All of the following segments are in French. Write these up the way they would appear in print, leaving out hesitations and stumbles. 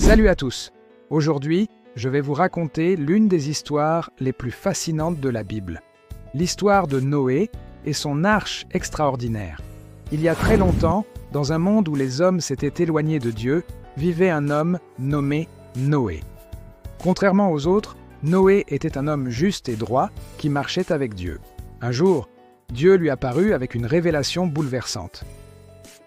Salut à tous! Aujourd'hui, je vais vous raconter l'une des histoires les plus fascinantes de la Bible. L'histoire de Noé et son arche extraordinaire. Il y a très longtemps, dans un monde où les hommes s'étaient éloignés de Dieu, vivait un homme nommé Noé. Contrairement aux autres, Noé était un homme juste et droit qui marchait avec Dieu. Un jour, Dieu lui apparut avec une révélation bouleversante.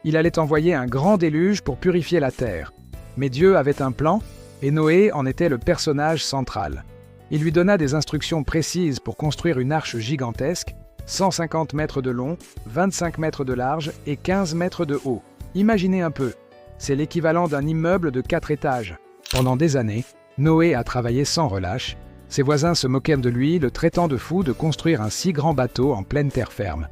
Il allait envoyer un grand déluge pour purifier la terre. Mais Dieu avait un plan, et Noé en était le personnage central. Il lui donna des instructions précises pour construire une arche gigantesque, 150 mètres de long, 25 mètres de large et 15 mètres de haut. Imaginez un peu, c'est l'équivalent d'un immeuble de 4 étages. Pendant des années, Noé a travaillé sans relâche. Ses voisins se moquèrent de lui, le traitant de fou de construire un si grand bateau en pleine terre ferme.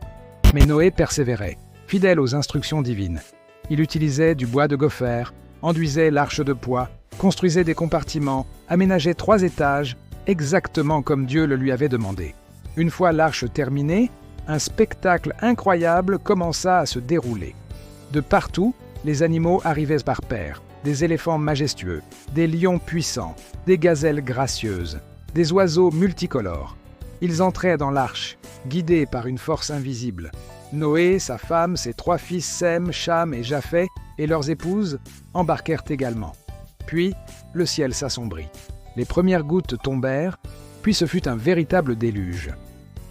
Mais Noé persévérait, fidèle aux instructions divines. Il utilisait du bois de gopher, enduisait l'arche de poids, construisait des compartiments, aménageait 3 étages, exactement comme Dieu le lui avait demandé. Une fois l'arche terminée, un spectacle incroyable commença à se dérouler. De partout, les animaux arrivaient par paires, des éléphants majestueux, des lions puissants, des gazelles gracieuses, des oiseaux multicolores. Ils entraient dans l'arche, guidés par une force invisible. Noé, sa femme, ses 3 fils Sem, Cham et Japheth, et leurs épouses embarquèrent également. Puis, le ciel s'assombrit. Les premières gouttes tombèrent, puis ce fut un véritable déluge.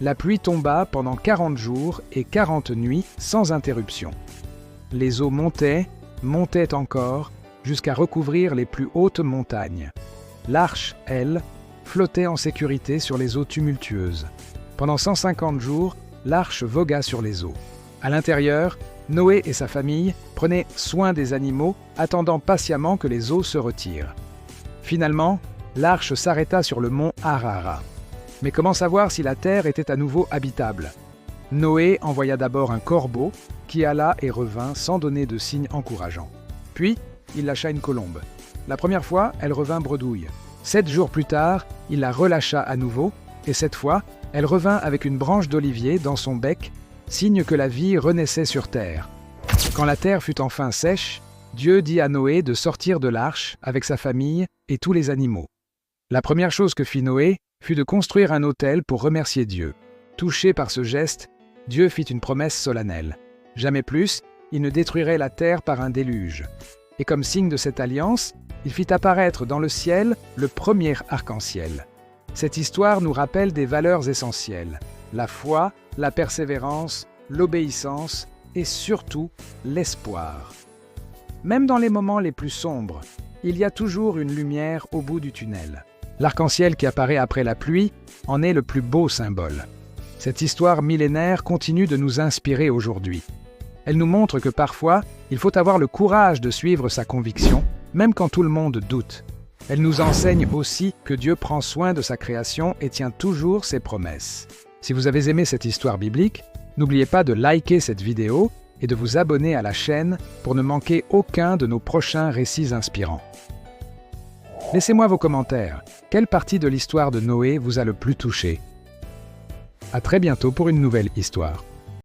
La pluie tomba pendant 40 jours et 40 nuits sans interruption. Les eaux montaient encore, jusqu'à recouvrir les plus hautes montagnes. L'arche, elle, flottait en sécurité sur les eaux tumultueuses. Pendant 150 jours, l'arche vogua sur les eaux. À l'intérieur, Noé et sa famille prenaient soin des animaux, attendant patiemment que les eaux se retirent. Finalement, l'arche s'arrêta sur le mont Ararat. Mais comment savoir si la terre était à nouveau habitable? Noé envoya d'abord un corbeau qui alla et revint sans donner de signe encourageant. Puis, il lâcha une colombe. La première fois, elle revint bredouille. 7 jours plus tard, il la relâcha à nouveau, et cette fois, elle revint avec une branche d'olivier dans son bec, signe que la vie renaissait sur terre. Quand la terre fut enfin sèche, Dieu dit à Noé de sortir de l'arche avec sa famille et tous les animaux. La première chose que fit Noé fut de construire un autel pour remercier Dieu. Touché par ce geste, Dieu fit une promesse solennelle. Jamais plus, il ne détruirait la terre par un déluge. Et comme signe de cette alliance, il fit apparaître dans le ciel le premier arc-en-ciel. Cette histoire nous rappelle des valeurs essentielles: la foi, la persévérance, l'obéissance et surtout l'espoir. Même dans les moments les plus sombres, il y a toujours une lumière au bout du tunnel. L'arc-en-ciel qui apparaît après la pluie en est le plus beau symbole. Cette histoire millénaire continue de nous inspirer aujourd'hui. Elle nous montre que parfois, il faut avoir le courage de suivre sa conviction, même quand tout le monde doute. Elle nous enseigne aussi que Dieu prend soin de sa création et tient toujours ses promesses. Si vous avez aimé cette histoire biblique, n'oubliez pas de liker cette vidéo et de vous abonner à la chaîne pour ne manquer aucun de nos prochains récits inspirants. Laissez-moi vos commentaires. Quelle partie de l'histoire de Noé vous a le plus touché? À très bientôt pour une nouvelle histoire.